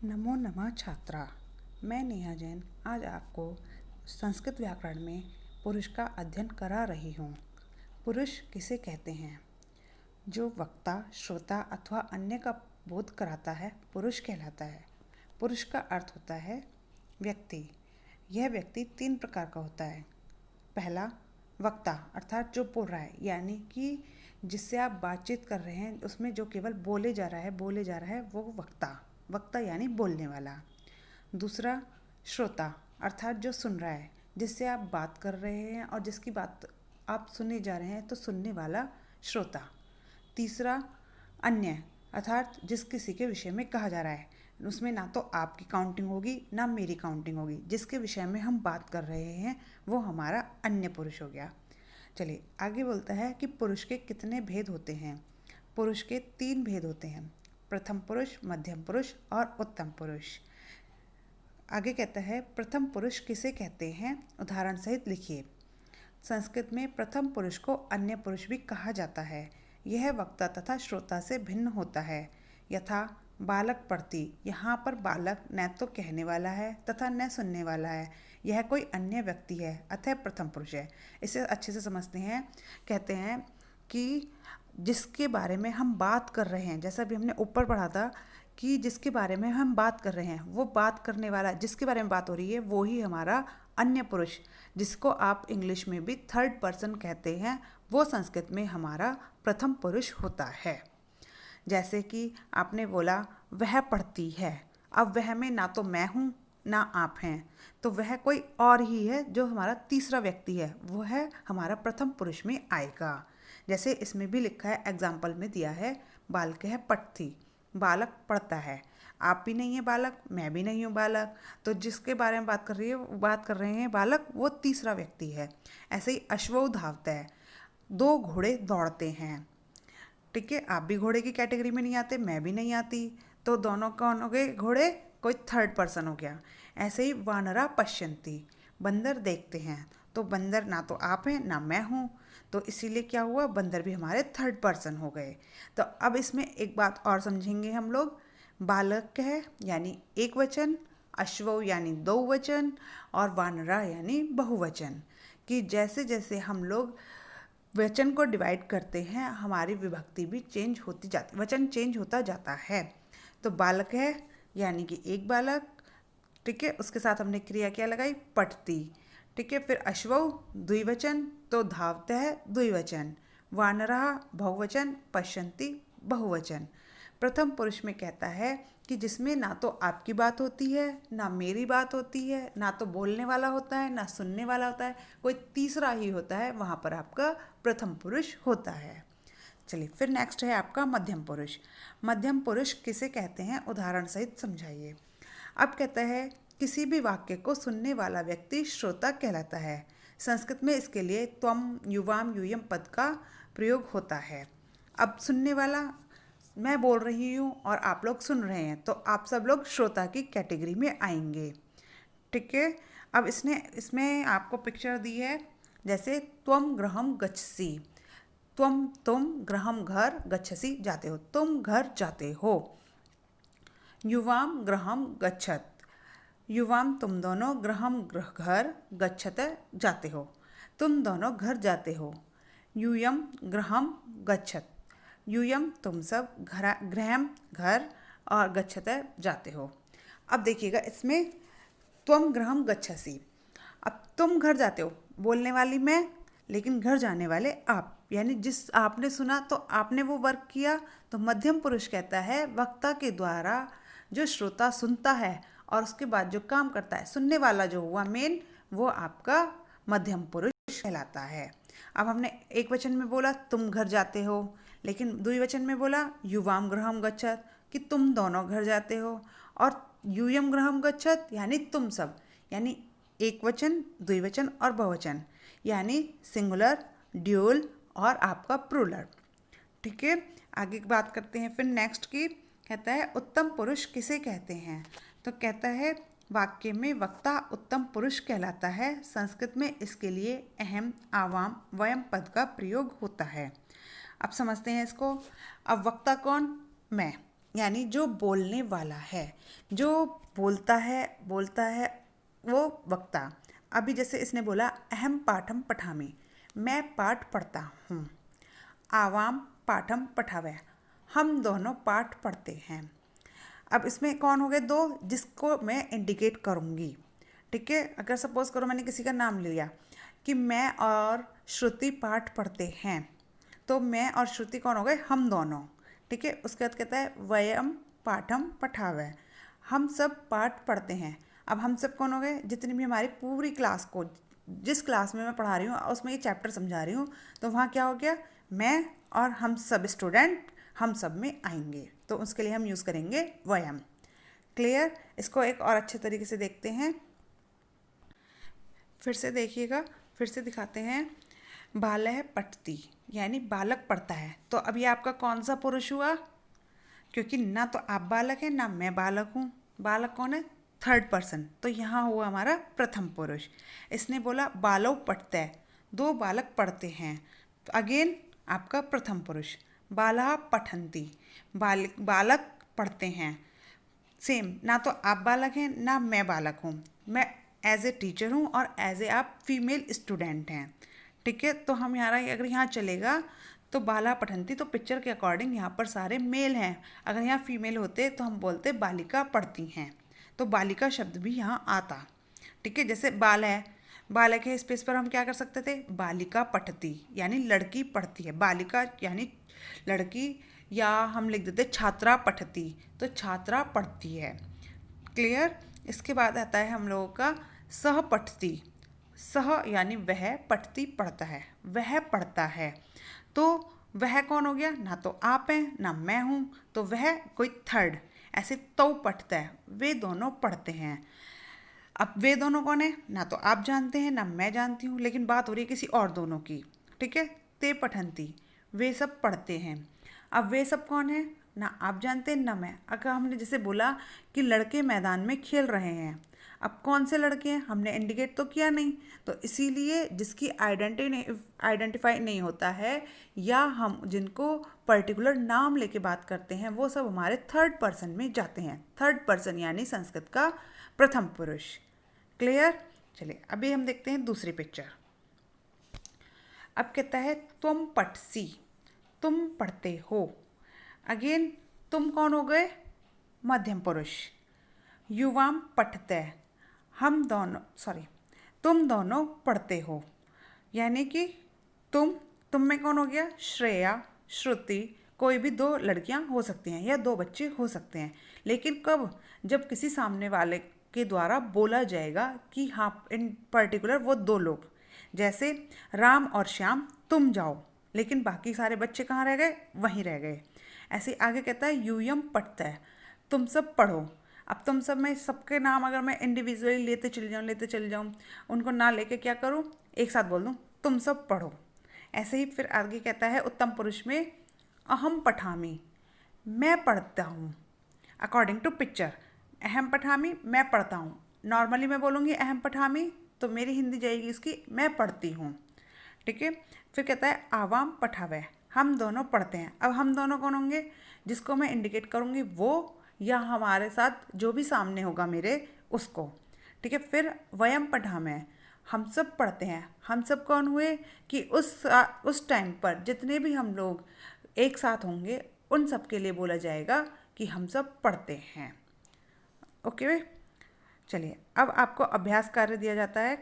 नमो नमः छात्रा। मैं नेहा जैन आज आपको संस्कृत व्याकरण में पुरुष का अध्ययन करा रही हूँ। पुरुष किसे कहते हैं? जो वक्ता, श्रोता अथवा अन्य का बोध कराता है पुरुष कहलाता है। पुरुष का अर्थ होता है व्यक्ति। यह व्यक्ति 3 प्रकार का होता है। पहला, वक्ता अर्थात जो बोल रहा है, यानी कि जिससे आप बातचीत कर रहे हैं उसमें जो केवल बोले जा रहा है वो वक्ता यानी बोलने वाला। दूसरा, श्रोता अर्थात जो सुन रहा है, जिससे आप बात कर रहे हैं और जिसकी बात आप सुने जा रहे हैं तो सुनने वाला श्रोता। तीसरा, अन्य अर्थात जिस किसी के विषय में कहा जा रहा है, उसमें ना तो आपकी काउंटिंग होगी ना मेरी काउंटिंग होगी। जिसके विषय में हम बात कर रहे हैं वो हमारा अन्य पुरुष हो गया। चलिए आगे बोलता है कि पुरुष के कितने भेद होते हैं। पुरुष के 3 भेद होते हैं, प्रथम पुरुष, मध्यम पुरुष और उत्तम पुरुष। आगे कहता है प्रथम पुरुष किसे कहते हैं, उदाहरण सहित लिखिए। संस्कृत में प्रथम पुरुष को अन्य पुरुष भी कहा जाता है। यह वक्ता तथा श्रोता से भिन्न होता है। यथा बालक पढ़ती, यहाँ पर बालक न तो कहने वाला है तथा न सुनने वाला है। यह कोई अन्य व्यक्ति है, अतः प्रथम पुरुष है। इसे अच्छे से समझते हैं। कहते हैं कि जिसके बारे में हम बात कर रहे हैं, जैसा भी हमने ऊपर पढ़ा था कि जिसके बारे में हम बात कर रहे हैं वो बात करने वाला, जिसके बारे में बात हो रही है वो ही हमारा अन्य पुरुष, जिसको आप इंग्लिश में भी थर्ड पर्सन कहते हैं, वो संस्कृत में हमारा प्रथम पुरुष होता है। जैसे कि आपने बोला वह पढ़ती है, अब वह में ना तो मैं हूँ ना आप हैं, तो वह कोई और ही है जो हमारा तीसरा व्यक्ति है, वो है हमारा प्रथम पुरुष में आएगा। जैसे इसमें भी लिखा है, एग्जाम्पल में दिया है, बालक है पठती, बालक पढ़ता है। आप भी नहीं है बालक, मैं भी नहीं हूँ बालक, तो जिसके बारे में बात कर रहे हैं बालक, वो तीसरा व्यक्ति है। ऐसे ही अश्वौ धावता है, 2 घोड़े दौड़ते हैं। ठीक है, आप भी घोड़े की कैटेगरी में नहीं आते, मैं भी नहीं आती, तो दोनों कौन हो गए घोड़े, कोई थर्ड पर्सन हो गया। ऐसे ही वानरा पश्यन्ति, बंदर देखते हैं, तो बंदर ना तो आप हैं ना मैं हूँ, तो इसीलिए क्या हुआ, बंदर भी हमारे थर्ड पर्सन हो गए। तो अब इसमें एक बात और समझेंगे हम लोग। बालक है यानी एक वचन, अश्वौ यानी 2 वचन और वानरा यानी बहुवचन। कि जैसे जैसे हम लोग वचन को डिवाइड करते हैं हमारी विभक्ति भी चेंज होती जाती, वचन चेंज होता जाता है। तो बालक है यानी कि एक बालक, ठीक है, उसके साथ हमने क्रिया क्या लगाई, पठती। ठीक है, फिर अश्वौ द्विवचन, तो धावते है द्विवचन, वानरः बहुवचन, पश्यन्ति बहुवचन। प्रथम पुरुष में कहता है कि जिसमें ना तो आपकी बात होती है ना मेरी बात होती है, ना तो बोलने वाला होता है ना सुनने वाला होता है, कोई तीसरा ही होता है, वहाँ पर आपका प्रथम पुरुष होता है। चलिए फिर नेक्स्ट है आपका मध्यम पुरुष। मध्यम पुरुष किसे कहते हैं, उदाहरण सहित समझाइए। अब कहता है किसी भी वाक्य को सुनने वाला व्यक्ति श्रोता कहलाता है। संस्कृत में इसके लिए त्वम, युवाम, यूयम पद का प्रयोग होता है। अब सुनने वाला, मैं बोल रही हूँ और आप लोग सुन रहे हैं, तो आप सब लोग श्रोता की कैटेगरी में आएंगे। ठीक है, अब इसमें आपको पिक्चर दी है, जैसे त्वम गृहम गच्छसि, तुम गृहम घर, गच्छसि जाते हो, तुम घर जाते हो। युवाम गृहम गच्छत, युवाम तुम दोनों, गृहम घर, गच्छत जाते हो, तुम दोनों घर जाते हो। यूयम गृहम गच्छत, यूयम तुम सब, गृहम घर और गच्छत जाते हो। अब देखिएगा इसमें त्वम गृहम गच्छसि, अब तुम घर जाते हो, बोलने वाली मैं, लेकिन घर जाने वाले आप, यानी जिस आपने सुना तो आपने वो वर्क किया। तो मध्यम पुरुष कहता है वक्ता के द्वारा जो श्रोता सुनता है और उसके बाद जो काम करता है, सुनने वाला जो हुआ मेन, वो आपका मध्यम पुरुष कहलाता है। अब हमने एक वचन में बोला तुम घर जाते हो, लेकिन द्विवचन में बोला युवाम गृहम गच्छत, कि तुम दोनों घर जाते हो, और यूयम गृहम गच्छत यानी तुम सब, यानी एक वचन, द्विवचन और बहुवचन, यानी सिंगुलर, ड्यूल और आपका प्लूरल। ठीक है, आगे की बात करते हैं फिर नेक्स्ट की। कहता है उत्तम पुरुष किसे कहते हैं, तो कहता है वाक्य में वक्ता उत्तम पुरुष कहलाता है। संस्कृत में इसके लिए अहम, आवाम, वयम पद का प्रयोग होता है। अब समझते हैं इसको। अब वक्ता कौन, मैं, यानी जो बोलने वाला है, जो बोलता है वो वक्ता। अभी जैसे इसने बोला अहम पाठम पठामि, मैं पाठ पढ़ता हूँ। आवाम पाठम पठावे, हम दोनों पाठ पढ़ते हैं। अब इसमें कौन हो गए दो जिसको मैं इंडिकेट करूँगी। ठीक है, अगर सपोज करो मैंने किसी का नाम ले लिया कि मैं और श्रुति पाठ पढ़ते हैं, तो मैं और श्रुति कौन हो गए, हम दोनों। ठीक है, उसके बाद कहता है वयम पाठम पठावे, हम सब पाठ पढ़ते हैं। अब हम सब कौन हो गए, जितनी भी हमारी पूरी क्लास को, जिस क्लास में मैं पढ़ा रही हूँ उसमें ये चैप्टर समझा रही हूँ, तो वहाँ क्या हो गया, मैं और हम सब स्टूडेंट हम सब में आएंगे, तो उसके लिए हम यूज़ करेंगे वयम। क्लियर। इसको एक और अच्छे तरीके से देखते हैं, फिर से देखिएगा, फिर से दिखाते हैं। बालह पठती, यानी बालक पढ़ता है। तो अब ये आपका कौन सा पुरुष हुआ, क्योंकि ना तो आप बालक हैं ना मैं बालक हूँ। बालक कौन है, थर्ड पर्सन, तो यहाँ हुआ हमारा प्रथम पुरुष। इसने बोला बालव पढ़ता है, दो बालक पढ़ते हैं, तो अगेन आपका प्रथम पुरुष। बाला पठंती, बालक पढ़ते हैं। सेम, ना तो आप बालक हैं ना मैं बालक हूँ, मैं एज ए टीचर हूँ और एज ए आप फीमेल स्टूडेंट हैं। ठीक है, तो हम अगर यहाँ चलेगा तो बाला पठंती, तो पिक्चर के अकॉर्डिंग यहाँ पर सारे मेल हैं। अगर यहाँ फीमेल होते तो हम बोलते बालिका पढ़ती हैं, तो बालिका शब्द भी यहाँ आता। ठीक है, जैसे बाल है, बालक है, स्पेस पर हम क्या कर सकते थे, बालिका पठती, यानी लड़की पढ़ती है। बालिका यानी लड़की, या हम लिख देते छात्रा पठती, तो छात्रा पढ़ती है। क्लियर। इसके बाद आता है हम लोगों का सह पठती। सह यानी वह, पठती पढ़ता है, वह पढ़ता है। तो वह कौन हो गया, ना तो आप हैं ना मैं हूँ, तो वह कोई थर्ड। ऐसे तो पढ़ता है, वे दोनों पढ़ते हैं। अब वे दोनों कौन है, ना तो आप जानते हैं ना मैं जानती हूँ, लेकिन बात हो रही है किसी और दोनों की। ठीक है, ते पठंती, वे सब पढ़ते हैं। अब वे सब कौन है, ना आप जानते हैं ना मैं। अगर हमने जैसे बोला कि लड़के मैदान में खेल रहे हैं, अब कौन से लड़के हैं हमने इंडिकेट तो किया नहीं, तो इसीलिए जिसकी आइडेंटिफाई नहीं होता है, या हम जिनको पर्टिकुलर नाम लेके बात करते हैं, वो सब हमारे थर्ड पर्सन में जाते हैं। थर्ड पर्सन यानी संस्कृत का प्रथम पुरुष। क्लियर। चलिए अभी हम देखते हैं दूसरी पिक्चर। अब कहता है तुम पठसी, तुम पढ़ते हो। अगेन तुम कौन हो गए, मध्यम पुरुष। युवाम पठते, तुम दोनों पढ़ते हो, यानी कि तुम में कौन हो गया, श्रेया, श्रुति, कोई भी दो लड़कियां हो सकती हैं या दो बच्चे हो सकते हैं। लेकिन कब, जब किसी सामने वाले के द्वारा बोला जाएगा कि हाँ इन पर्टिकुलर वो दो लोग, जैसे राम और श्याम तुम जाओ, लेकिन बाकी सारे बच्चे कहाँ रह गए, वहीं रह गए। ऐसे आगे कहता है यूयम पढ़ता है, तुम सब पढ़ो। अब तुम सब में सबके नाम अगर मैं इंडिविजुअली लेते चली जाऊँ, उनको ना लेके क्या करूँ, एक साथ बोल दूँ तुम सब पढ़ो। ऐसे ही फिर आगे कहता है उत्तम पुरुष में अहम पठामी, मैं पढ़ता हूँ। अकॉर्डिंग टू पिक्चर, अहम पठामी मैं पढ़ता हूँ। नॉर्मली मैं बोलूँगी अहम पठामी, तो मेरी हिंदी जाएगी इसकी मैं पढ़ती हूँ। ठीक है, फिर कहता है आवाम पठावे, हम दोनों पढ़ते हैं। अब हम दोनों कौन होंगे, जिसको मैं इंडिकेट करूँगी वो, या हमारे साथ जो भी सामने होगा मेरे उसको। ठीक है, फिर वयम पठामे, हम सब पढ़ते हैं। हम सब कौन हुए कि उस टाइम पर जितने भी हम लोग एक साथ होंगे उन सब के लिए बोला जाएगा कि हम सब पढ़ते हैं। ओके, चलिए अब आपको अभ्यास कार्य दिया जाता है,